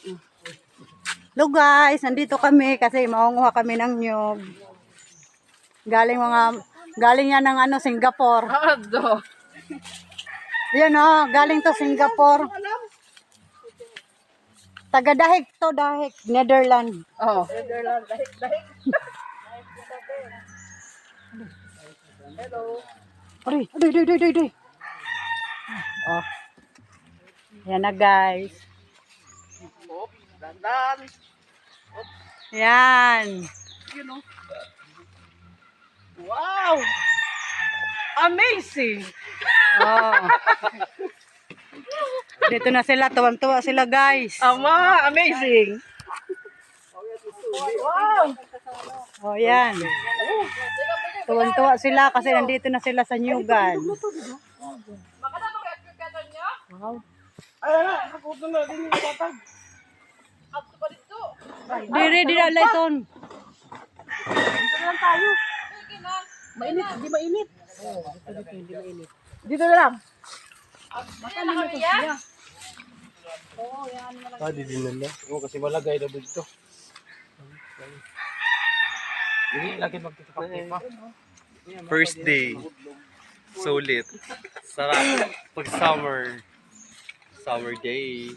Hello guys, nandito kami kasi maunguha kami ng nyug. Galing yan ng Singapore. Yan galing to Singapore. Taga Dahig to, Dahig, Netherlands. Netherlands, dahik. Hello. Aray. Oh. Yan na guys. Dandan. Yan. Wow! Amazing! Oh. Dito na sila, tuwang-tuwa sila guys. Ama, amazing! Wow! Oh, yan. Tuwang-tuwa sila kasi nandito na sila sa Nyugan. Wow. Ay, nakuto na din yung batag. Ato pa dito. Di na layton. Dito na lang tayo. Mainit, hindi mainit. Hindi mainit. Dito na lang. Baka naman ito siya. Di dinala. Oo, kasi malagay na dito. Hindi, lagi magtitapak-tipak. First day. Sulit. Sarap. Pag summer. Summer day.